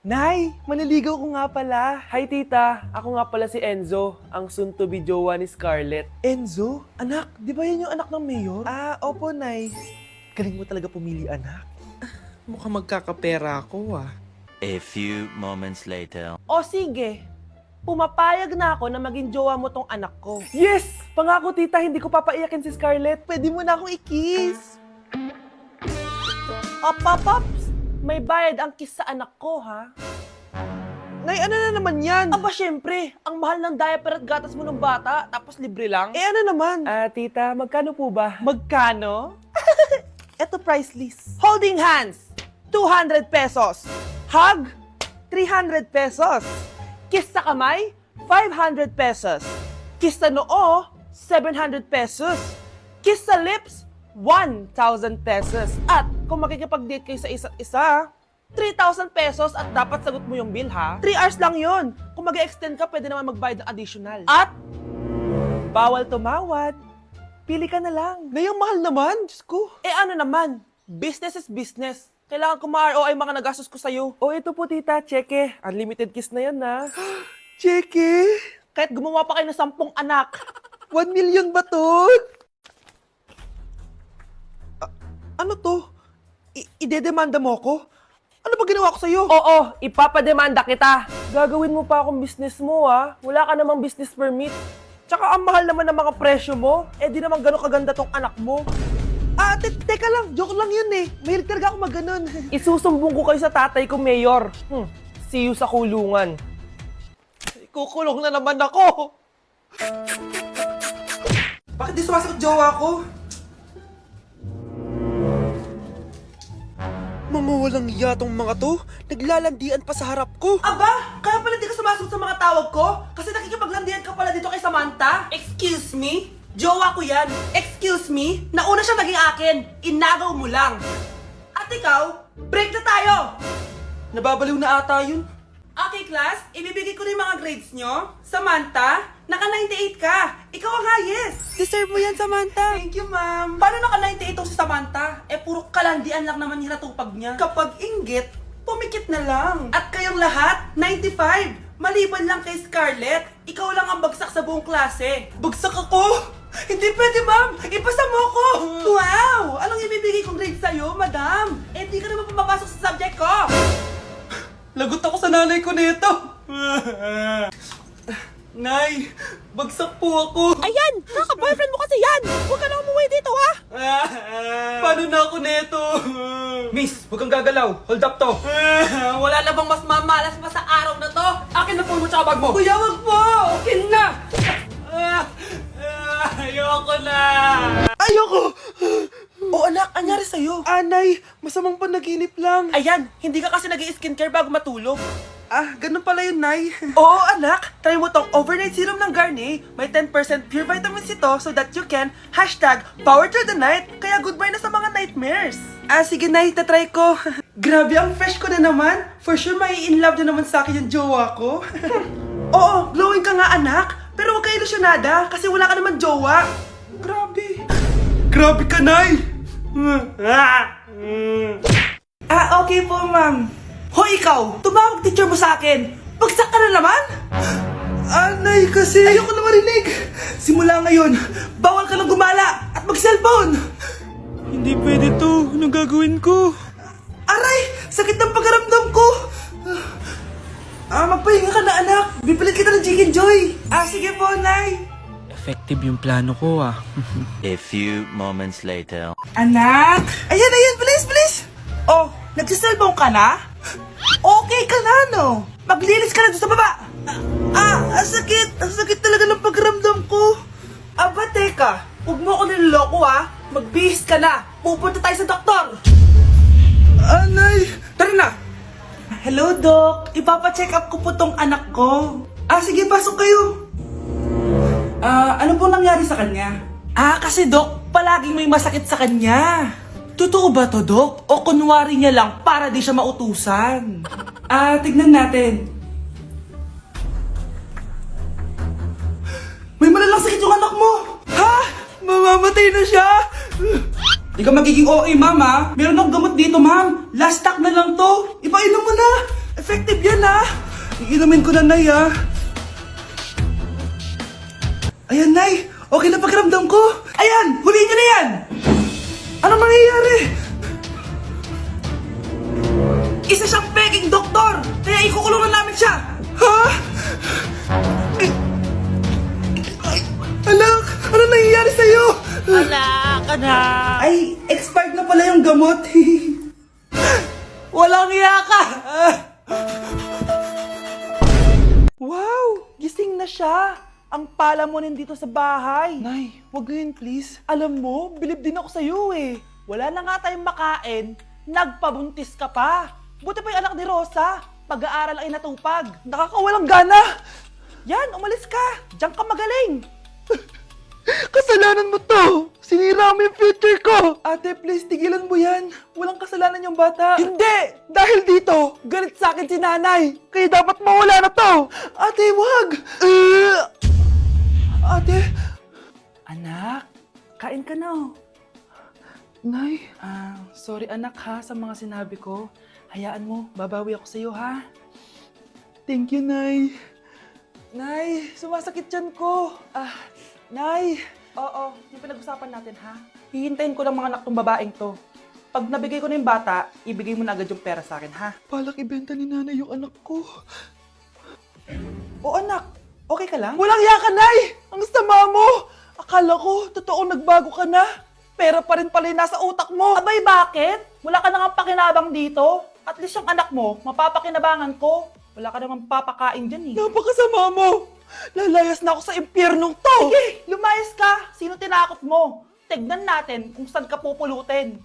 Nay, maniligaw ko nga pala. Hi tita, ako nga pala si Enzo, ang soon-to-be jowa ni Scarlett. Enzo? Anak, di ba yan yung anak ng mayor? Opo Nay. Galing mo talaga pumili anak. Mukhang magkakapera ako A few moments later. O sige, pumapayag na ako na maging jowa mo tong anak ko. Yes! Pangako tita, hindi ko papaiyakin si Scarlett. Pwede mo na akong i-kiss. Pops! May bayad ang kiss sa anak ko, ha? Nay, ano na naman yan? Aba, syempre. Ang mahal ng diaper at gatas mo ng bata, tapos libre lang. Ano naman? Tita, magkano po ba? Magkano? Eto price list. Holding hands, 200 pesos. Hug, 300 pesos. Kiss sa kamay, 500 pesos. Kiss sa noo, 700 pesos. Kiss sa lips, 1,000 pesos. At kung makikipag-date kayo sa isa't isa, 3,000 pesos at dapat sagot mo yung bill, ha? 3 hours lang yon. Kung mag-extend ka, pwede naman magbayad ng additional. At bawal tumawad. Pili ka na lang. Ngayong mahal naman, Diyos ko. Ano naman? Business is business. Kailangan ko ma-ROI mga nagastos ko sa'yo. Ito po tita, cheque. Unlimited kiss na yan, na. Cheque? Kahit gumawa pa kayo ng 10 anak. 1 million ba to? Ano to? Idedemanda mo ko? Ano ba ginawa ko sa'yo? Oo, ipapademanda kita. Gagawin mo pa akong business mo, ha? Wala ka namang business permit. Tsaka ang mahal naman ng mga presyo mo. Di naman gano'ng kaganda tong anak mo. Teka lang, joke lang yun eh. Mahilig talaga ako mag-ganon. Isusumbong ko kayo sa tatay ko, Mayor. See you sa kulungan. Kukulong na naman ako. Bakit di sumasagot jowa ko? Mga walang iya tong mga to. Naglalandian pa sa harap ko. Aba, kaya pala di ka sumasagot sa mga tawag ko? Kasi nakikipaglandian ka pala dito kay Samantha? Excuse me? Jowa ko yan. Excuse me? Nauna siya naging akin. Inagaw mo lang. At ikaw, break na tayo! Nababaliw na ata yun. Okay, class. Ibibigay ko na yung mga grades nyo. Samantha, naka-98 ka. Ikaw ang highest. Deserve mo yan, Samantha. Thank you, ma'am. Paano naka-98 tong si Samantha? Puro kalandian lang naman yung natupag niya. Kapag inggit, pumikit na lang. At kayong lahat, 95. Maliban lang kay Scarlett, ikaw lang ang bagsak sa buong klase. Bagsak ako? Hindi pwede, ma'am. Ipasa mo ko. Wow! Anong ibibigay kong grade sa'yo, madam? Di ka naman pumapasok sa subject ko. Lagot ako sa nanay ko nito. Nay, bagsak po ako. Ayan! Kaka-boyfriend mo kasi yan! Huwag ka na umuwi dito, ha? Paano na ako nito? Miss, huwag kang gagalaw. Hold up to. Wala na bang mas mamalas pa sa araw na to? Akin na phone mo tsaka bag mo. Kuya, wag po! Akin na! Ayoko na! Ayoko! Anak, anyari sa'yo? Anay, masamang panaginip lang. Ayan, hindi ka kasi nag-i-skincare bago matulog. Ganun pala yun, Nay. Oo, anak. Try mo tong overnight serum ng Garnier. May 10% pure vitamins ito so that you can #power through the night. Kaya goodbye na sa mga nightmares. Sige, Nay. Tatry ko. Grabe, ang fresh ko na naman. For sure, may in love na naman sa akin yung jowa ko. Oo, glowing ka nga, anak. Pero huwag ka ilusyonada kasi wala ka naman jowa. Grabe. Grabe ka, Nay. Okay po, ma'am. Hoy, ikaw! Tumawag teacher mo sa akin! Bagsak ka na naman? Anay, kasi ayoko na marinig! Simula ngayon, bawal ka nang gumala at mag-cellphone! Hindi pwede to. Anong gagawin ko? Aray! Sakit ng pagkaramdam ko! Magpahinga ka na, anak! Bipilit kita ng Chicken Joy! Sige po, Nay! Effective yung plano ko, A few moments later. Anak! Ayan, please! Oh, nagsiselfone ka na? Okay ka na, no? Maglinis ka na doon sa baba! Ang sakit! Ang sakit talaga ng pagramdam ko! Aba, teka! Huwag mo ako niloloko, ha? Magbihis ka na! Pupunta tayo sa doktor! Anay! Tara na! Hello, Doc! Ipapacheck up ko po tong anak ko. Sige, pasok kayo! Ano po nangyari sa kanya? Kasi Doc, palaging may masakit sa kanya. Totoo ba to, Doc? O kunwari niya lang para di siya mautusan? Tignan natin. May malalang sakit yung anak mo! Ha? Mamamatay na siya? Di ka magiging OA, ma'am, ha? Meron akong gamot dito, ma'am. Last stock na lang to. Ipainom mo na. Effective yan, ha? Iinumin ko na, Nay, ha? Ayan, Nay! Okay na pakiramdam ko! Ayan! Huliin niyo na yan! Anong nangyayari? Isa siyang peking doktor! Kaya ikukulong na namin siya! Ha? Ay, anak! Ano nangyayari sa'yo? Anak! Ay, expired na pala yung gamot. Walang iya ka! Wow! Gising na siya! Ang pala mo nandito sa bahay. Nay, wag ganyan please. Alam mo, bilib din ako sa'yo eh. Wala na nga tayong makain, nagpabuntis ka pa. Buti pa yung anak ni Rosa, pag-aaral ay natupag. Nakakawalang gana. Yan, umalis ka. Diyan ka magaling. Kasalanan mo to! Sinira mo yung future ko! Ate, please, tigilan mo yan. Walang kasalanan yung bata. Hindi! Dahil dito, galit sa akin si nanay. Kaya dapat mawala na to. Ate, wag! Ate! Anak, kain ka na oh. Nay? Sorry anak ha sa mga sinabi ko. Hayaan mo, babawi ako sa'yo ha. Thank you, Nay. Nay, sumasakit yan ko. Nay. Oo, yung pinag-usapan natin, ha? Hihintayin ko ng mga anak tong babaeng to. Pag nabigay ko na yung bata, ibigay mo na agad yung pera sa akin, ha? Palak ibenta ni nanay yung anak ko. O anak, okay ka lang? Walang iya ka, Nay! Ang sama mo! Akala ko, totoo nagbago ka na. Pera pa rin pala yung nasa utak mo. Abay, bakit? Wala ka nang pakinabang dito. At least yung anak mo, mapapakinabangan ko. Wala ka namang papakain dyan eh. Napakasama mo! Lalayas na ako sa impyernong to! Sige, lumayas ka! Sino tinakot mo? Tignan natin kung saan ka pupulutin.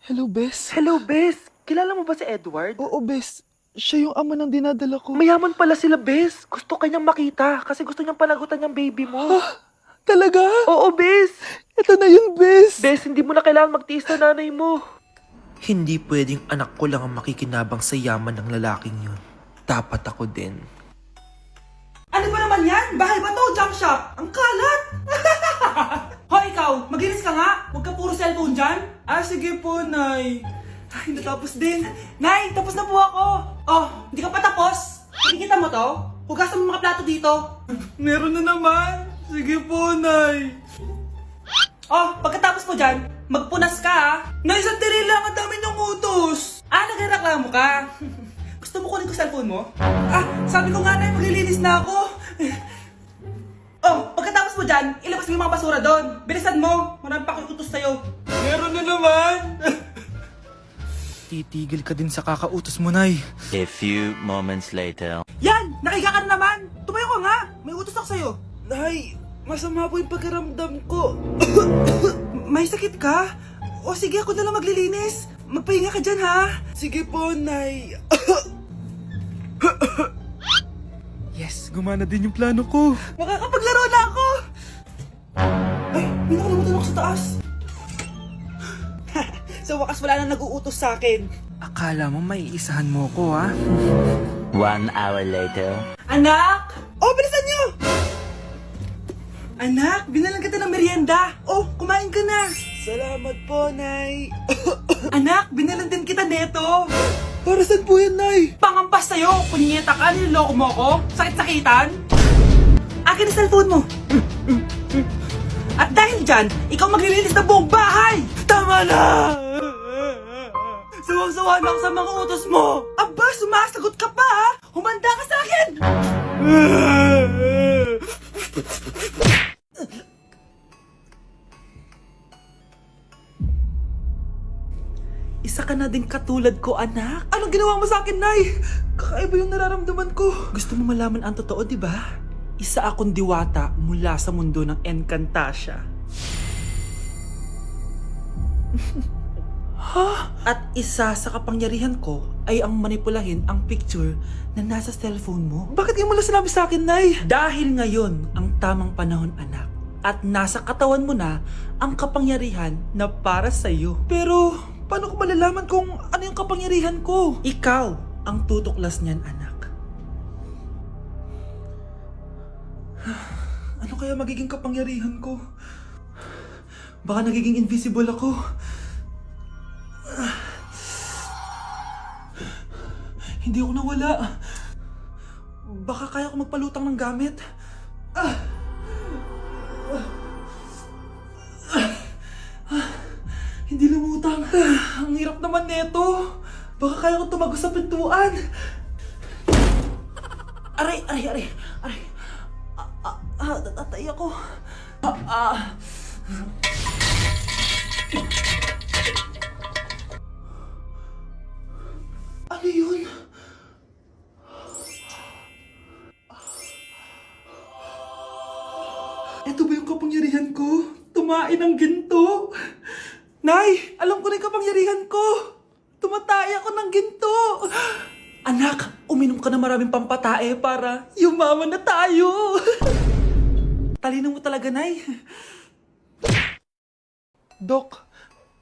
Hello, Bes. Hello, Bes. Kilala mo ba si Edward? Oo, Bes. Siya yung ama ng dinadala ko. Mayaman pala sila, Bes. Gusto kanyang makita kasi gusto niyang panagutan yung baby mo. Talaga? Oo, Bes. Ito na yun, Bes. Bes, hindi mo na kailangan magtiis na nanay mo. Hindi pwedeng anak ko lang ang makikinabang sa yaman ng lalaking yun. Dapat ako din. Ano ba naman yan? Bahay ba to? Junk shop? Ang kalat! Hoy, ikaw! Maginis ka nga! Huwag ka puro cellphone dyan! Sige po, Nay. Ay, natapos din. Nay, tapos na po ako. Oh, hindi ka pa tapos? Nakikita mo to? Hugasan mo mga plato dito. Meron na naman. Sige po, Nay. Oh, pagkatapos mo dyan, magpunas ka ha. Nay, sandali lang. Ang dami niyong utos. Nagreklamo ka. Gusto mo kunin ko cellphone mo? Sabi ko nga, Nay, maglilinis na ako. Oh, pagkatapos mo dyan, ilabas mo yung mga basura doon. Bilisan mo. Marami pa akong utos sa'yo. Meron na naman. Titigil ka din sa kakautos mo, Nay. A few moments later. Yan! Nakiga ka na naman! Tumayo ka nga! May utos ako sa'yo. Nay, masama po yung pagkaramdam ko. May sakit ka? O sige, ako na lang maglilinis. Magpahinga ka dyan, ha? Sige po, Nay. Yes, gumana din yung plano ko. Makakapaglaro na ako! Ay, may nakalimutan ako sa taas. Sa wakas wala na nag-uutos sa akin. Akala mo maiisahan mo ko, ha? 1 hour later. Anak! Oh, bilisan niyo! Anak, binalan kita ng merienda. Oh, kumain ka na. Salamat po, Nay. Anak, binalan din kita neto. Para saan po yan, Nay? Pangampas sa'yo. Punyeta ka, niloloko mo ko. Sakit-sakitan. Akin ang cellphone mo. At dahil dyan, ikaw maglilinis ng buong bahay. Tama na! Sawang-sawa na ako sa mga utos mo. Aba, sumasagot ka pa, ha? Humanda ka sa akin! Isa ka na din katulad ko, anak. Anong ginawa mo sa akin, Nay? Kakaiba yung nararamdaman ko. Gusto mo malaman ang totoo, di ba? Isa akong diwata mula sa mundo ng Encantasia. At isa sa kapangyarihan ko ay ang manipulahin ang picture na nasa cellphone mo. Bakit mo lang sinabi sa akin, Nay? Dahil ngayon ang tamang panahon, anak. At nasa katawan mo na ang kapangyarihan na para sa'yo. Pero paano ko malalaman kung ano yung kapangyarihan ko? Ikaw ang tutuklas niyan, anak. Ano kaya magiging kapangyarihan ko? Baka nagiging invisible ako. Hindi ako nawala. Baka kaya ko magpalutang ng gamit. Hindi lumutang. Ang hirap naman neto. Baka kaya ko tumagos sa pintuan. Aray. Natatay ako. Ano yun? Ito ba yung kapangyarihan ko? Tumain ng ginto? Nay, alam ko na yung kapangyarihan ko. Tumatay ako ng ginto. Anak, uminom ka na maraming pampatae para yumaman na tayo. Talino mo talaga, Nay. Dok,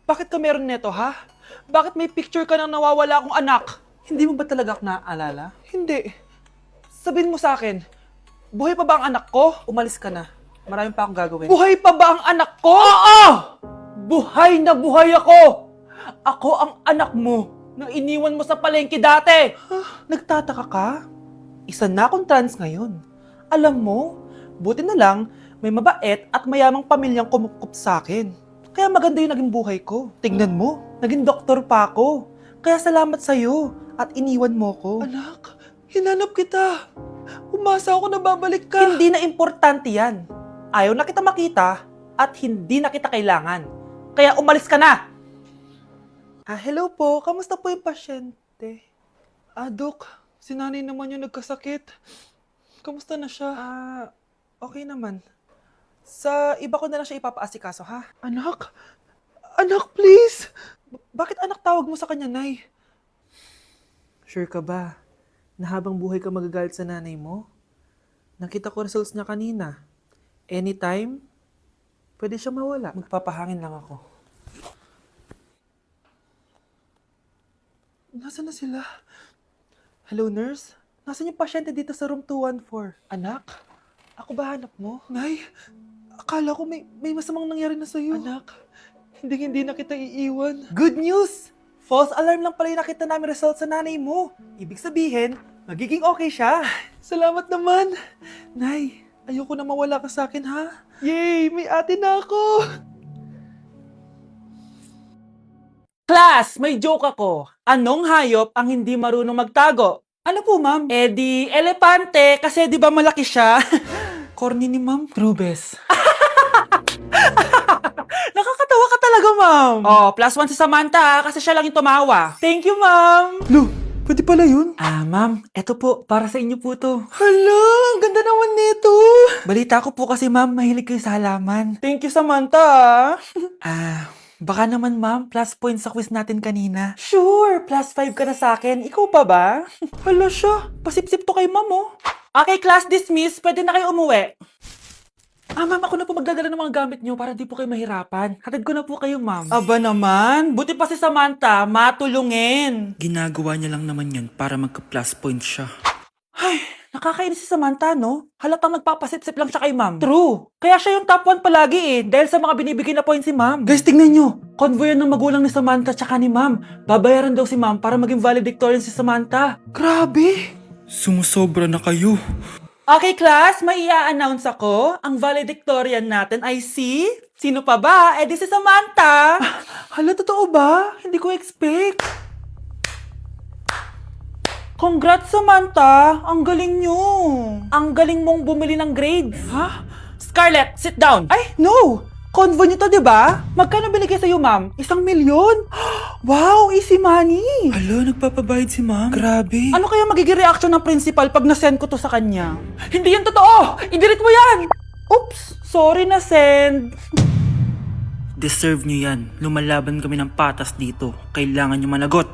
bakit ka meron neto, ha? Bakit may picture ka ng nawawala akong anak? Hindi mo ba talaga ako naaalala? Hindi. Sabihin mo sa akin, buhay pa ba ang anak ko? Umalis ka na. Marami pa akong gagawin. Buhay pa ba ang anak ko? Oo! Buhay na buhay ako! Ako ang anak mo na iniwan mo sa palengke dati! Nagtataka ka? Isa na akong trans ngayon. Alam mo, buti na lang may mabait at mayamang pamilyang kumukup sa akin. Kaya maganda yung naging buhay ko. Tingnan mo, naging doktor pa ako. Kaya salamat sa'yo at iniwan mo ko. Anak, hinanap kita. Umasa ako na babalik ka. Hindi na importante yan. Ayaw na kita makita at hindi na kita kailangan. Kaya umalis ka na! Hello po. Kamusta po yung pasyente? Dok, si nanay naman yung nagkasakit. Kamusta na siya? Okay naman. Sa iba ko na lang siya ipapaasikaso, ha? Anak? Anak, please! Bakit anak tawag mo sa kanya, Nay? Sure ka ba na habang buhay ka magagalit sa nanay mo? Nakita ko results niya kanina. Anytime, pwede siya mawala. Magpapahangin lang ako. Nasaan na sila? Hello, nurse? Nasaan yung pasyente dito sa room 214? Anak? Ako ba hanap mo? Nay, akala ko may masamang nangyari na sa'yo. Anak, Hindi na kita iiwan. good news! False alarm lang pala yung nakita namin results sa nanay mo. Ibig sabihin, magiging okay siya. Salamat naman. Nay, ayoko na mawala ka sa akin, ha? Yay! May ate na ako! Class, may joke ako. Anong hayop ang hindi marunong magtago? Ano po, ma'am? Di elepante kasi di ba malaki siya? Corny ni ma'am. Rubes. Nakakatawa ka talaga, ma'am. Oh, +1 si Samantha kasi siya lang yung tumawa. Thank you, ma'am. Lo, pwede pala yun? Ma'am, eto po, para sa inyo po to. Hala, ang ganda naman nito. Balita ko po kasi, ma'am, mahilig kayo sa halaman. Thank you, Samantha. Baka naman, ma'am, plus points sa quiz natin kanina. Sure, +5 ka na sa akin. Ikaw pa ba? Hala siya, pasip-sip to kay ma'am, oh. Okay, class dismiss. Pwede na kayo umuwi. Ma'am, ako na po magdadala ng mga gamit nyo para di po kayo mahirapan. Hatid ko na po kayo, ma'am. Aba naman, buti pa si Samantha, matulungin. Ginagawa niya lang naman yun para magka-plus point siya. Ay, nakakainis si Samantha, no? Halatang nagpapasip-sip lang siya kay ma'am. True. Kaya siya yung top 1 palagi eh, dahil sa mga binibigay na points si ma'am. Guys, tingnan nyo. Convoy yan ng magulang ni Samantha tsaka ni ma'am. Babayaran daw si ma'am para maging valedictorian si Samantha. Grabe. Sumusobra na kayo. Okay, class, may i-announce ako. Ang valedictorian natin ay si... Sino pa ba? Di si Samantha. Hala, totoo ba? Hindi ko expect. Congrats, Samantha! Ang galing nyo! Ang galing mong bumili ng grades! Ha? Scarlett, sit down! Ay, no! Convo nyo to, di ba? Magkano binigay sa'yo, ma'am? 1,000,000? Wow, easy money! Hala, nagpapabayad si ma'am. Grabe. Ano kaya magiging reaction ng principal pag nasend ko to sa kanya? Hindi yan totoo! I-delete mo yan! Oops! Sorry na send! Deserve nyo yan. Lumalaban kami ng patas dito. Kailangan nyo managot.